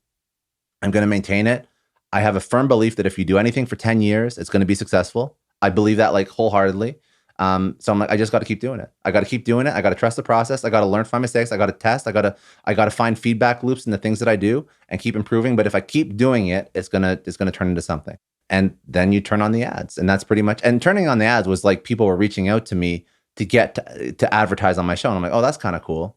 I'm going to maintain it. I have a firm belief that if you do anything for 10 years, it's going to be successful. I believe that like wholeheartedly. So I'm like, I just got to keep doing it. I got to keep doing it. I got to trust the process. I got to learn from my mistakes. I got to test. I got to find feedback loops in the things that I do and keep improving. But if I keep doing it, it's gonna turn into something. And then you turn on the ads, and that's pretty much. And turning on the ads was like people were reaching out to me to get to advertise on my show. And I'm like, oh, that's kind of cool.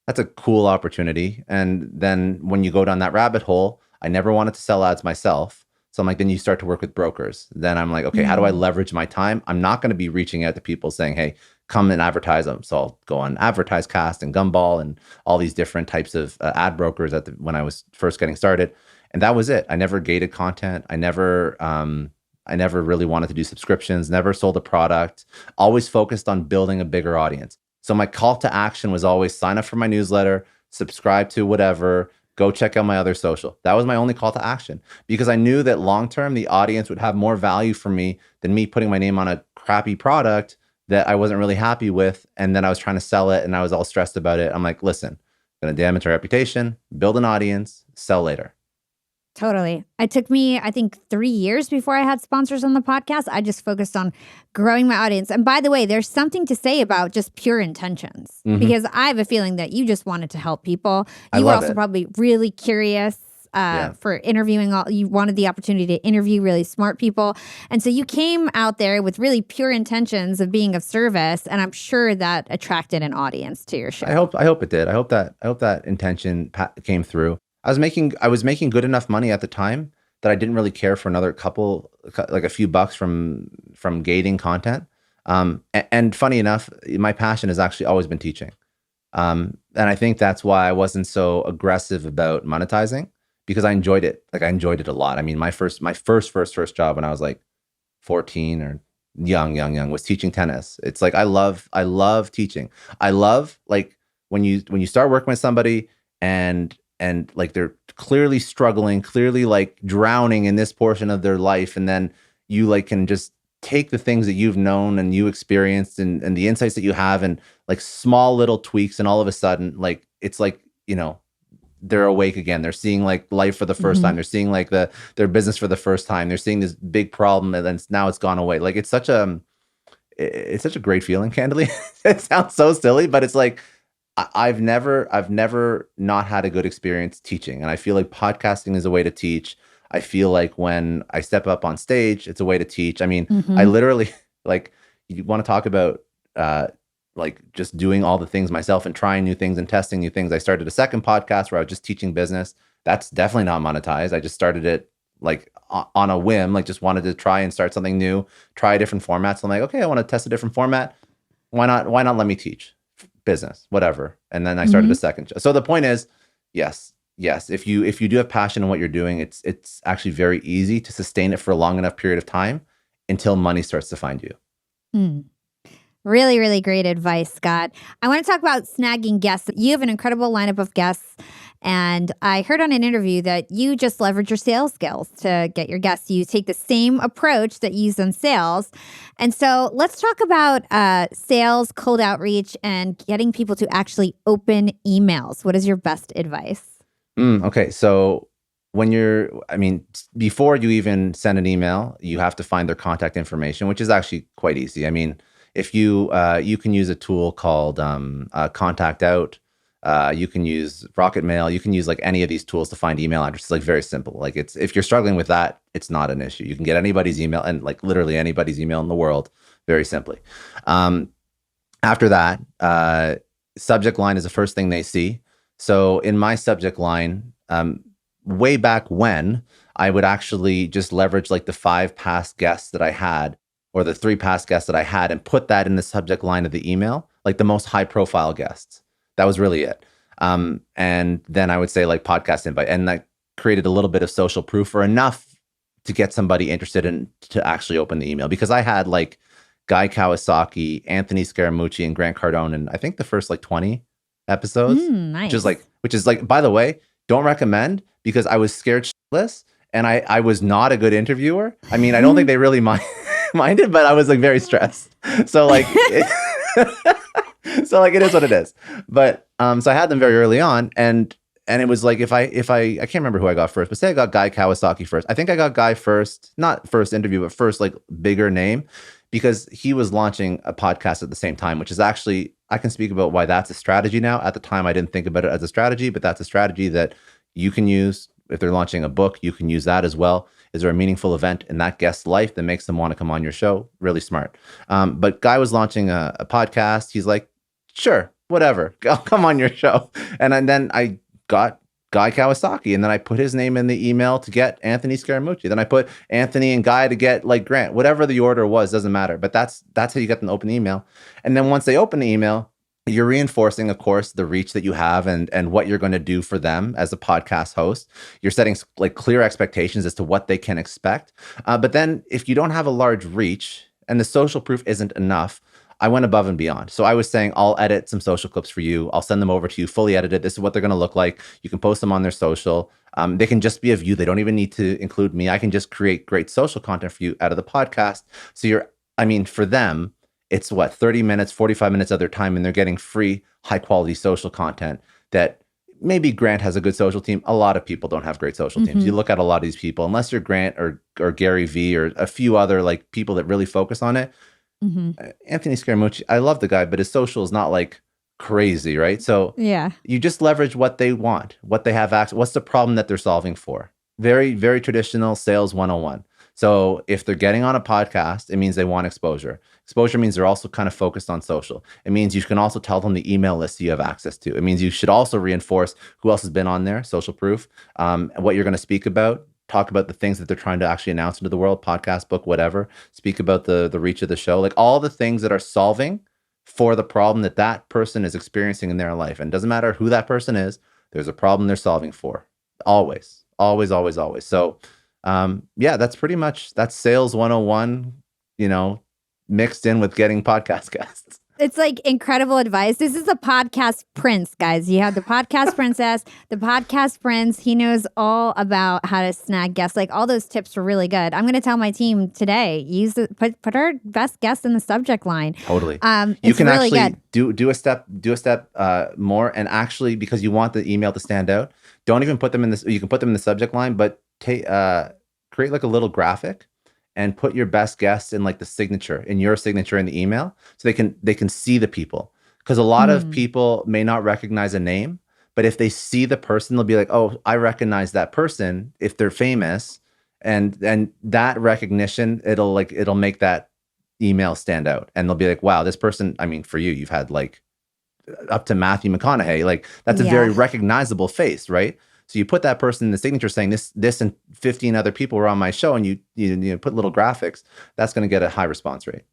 That's a cool opportunity. And then when you go down that rabbit hole, I never wanted to sell ads myself. So I'm like, then you start to work with brokers. Then I'm like, okay, how do I leverage my time? I'm not going to be reaching out to people saying, hey, come and advertise them. So I'll go on AdvertiseCast and Gumball and all these different types of ad brokers when I was first getting started. And that was it. I never gated content. I never really wanted to do subscriptions, never sold a product, always focused on building a bigger audience. So my call to action was always sign up for my newsletter, subscribe to whatever, go check out my other social. That was my only call to action, because I knew that long-term, the audience would have more value for me than me putting my name on a crappy product that I wasn't really happy with. And then I was trying to sell it and I was all stressed about it. I'm like, listen, I'm going to damage my reputation, build an audience, sell later. Totally. It took me, I think, 3 years before I had sponsors on the podcast. I just focused on growing my audience. And by the way, there's something to say about just pure intentions, because I have a feeling that you just wanted to help people. You were also probably really curious for interviewing. You wanted the opportunity to interview really smart people. And so you came out there with really pure intentions of being of service. And I'm sure that attracted an audience to your show. I hope it did. I hope that intention came through. I was making good enough money at the time that I didn't really care for another like a few bucks from gating content. And funny enough, my passion has actually always been teaching. And I think that's why I wasn't so aggressive about monetizing, because I enjoyed it. Like I enjoyed it a lot. I mean, my first job when I was like 14 or young was teaching tennis. It's like I love teaching. I love like when you start working with somebody and like they're clearly struggling, clearly like drowning in this portion of their life. And then you like can just take the things that you've known and you experienced and the insights that you have and like small little tweaks. And all of a sudden, like, it's like, you know, they're awake again. They're seeing like life for the first time. They're seeing like their business for the first time. They're seeing this big problem and then now it's gone away. Like it's such a great feeling, candidly. It sounds so silly, but it's like, I've never not had a good experience teaching. And I feel like podcasting is a way to teach. I feel like when I step up on stage, it's a way to teach. I mean, I literally, like, you want to talk about like just doing all the things myself and trying new things and testing new things. I started a second podcast where I was just teaching business. That's definitely not monetized. I just started it like on a whim, like just wanted to try and start something new, try a different format. So I'm like, okay, I want to test a different format. Why not let me teach business, whatever. And then I started a second show. So the point is, yes. If you do have passion in what you're doing, it's actually very easy to sustain it for a long enough period of time until money starts to find you. Really, really great advice, Scott. I want to talk about snagging guests. You have an incredible lineup of guests. And I heard on an interview that you just leverage your sales skills to get your guests. You take the same approach that you use on sales. And so let's talk about sales, cold outreach, and getting people to actually open emails. What is your best advice? Okay. So before you even send an email, you have to find their contact information, which is actually quite easy. I mean, if you can use a tool called Contact Out. You can use Rocket Mail. You can use like any of these tools to find email addresses. Like very simple. Like if you're struggling with that, it's not an issue. You can get anybody's email and like literally anybody's email in the world very simply. After that, subject line is the first thing they see. So in my subject line, way back when, I would actually just leverage like the 5 past guests that I had or the 3 past guests that I had and put that in the subject line of the email, like the most high profile guests. That was really it. And then I would say like podcast invite, and that created a little bit of social proof or enough to get somebody interested in to actually open the email, because I had like Guy Kawasaki, Anthony Scaramucci, and Grant Cardone, and I think the first like 20 episodes, nice. which is like, by the way, don't recommend, because I was scared shitless and I was not a good interviewer. I mean, I don't think they really minded, but I was like very stressed. So like, so like it is what it is. But so I had them very early on, and it was like if I can't remember who I got first, but say I got Guy Kawasaki first. I think I got Guy first, not first interview, but first like bigger name, because he was launching a podcast at the same time, which is actually, I can speak about why that's a strategy now. At the time, I didn't think about it as a strategy, but that's a strategy that you can use. If they're launching a book, you can use that as well. Is there a meaningful event in that guest's life that makes them want to come on your show? Really smart. But Guy was launching a podcast. He's like, sure, whatever, I'll come on your show. And then I got Guy Kawasaki, and then I put his name in the email to get Anthony Scaramucci. Then I put Anthony and Guy to get like Grant. Whatever the order was, doesn't matter. But that's how you get an open email. And then once they open the email, you're reinforcing, of course, the reach that you have and what you're going to do for them as a podcast host. You're setting like clear expectations as to what they can expect. But then if you don't have a large reach and the social proof isn't enough, I went above and beyond. So I was saying, I'll edit some social clips for you. I'll send them over to you fully edited. This is what they're going to look like. You can post them on their social. They can just be of you. They don't even need to include me. I can just create great social content for you out of the podcast. So for them, it's 30 minutes, 45 minutes of their time, and they're getting free, high quality social content that maybe Grant has a good social team. A lot of people don't have great social teams. You look at a lot of these people, unless you're Grant or Gary Vee or a few other like people that really focus on it. Anthony Scaramucci, I love the guy, but his social is not like crazy, right? So you just leverage what they want, what they have access, what's the problem that they're solving for. Very, very traditional sales 101. So if they're getting on a podcast, it means they want exposure. Exposure means they're also kind of focused on social. It means you can also tell them the email list you have access to. It means you should also reinforce who else has been on there, social proof, what you're going to speak about. Talk about the things that they're trying to actually announce into the world, podcast, book, whatever. Speak about the reach of the show, like all the things that are solving for the problem that person is experiencing in their life. And it doesn't matter who that person is, there's a problem they're solving for. Always, always, always, always. So that's pretty much, that's sales 101, mixed in with getting podcast guests. It's like incredible advice. This is a podcast prince, guys. You have the podcast princess, the podcast prince. He knows all about how to snag guests. Like all those tips were really good. I'm going to tell my team today, put our best guest in the subject line. Totally. You can really actually do a step more. And actually, because you want the email to stand out, don't even put them in this. You can put them in the subject line, but create like a little graphic and put your best guests in like your signature in the email, so they can see the people. Because a lot of people may not recognize a name, but if they see the person, they'll be like, oh, I recognize that person if they're famous. And that recognition, it'll make that email stand out. And they'll be like, wow, this person, for you, you've had like up to Matthew McConaughey, like that's a very recognizable face, right? So you put that person in the signature saying this and 15 other people were on my show, and you put little graphics, that's going to get a high response rate.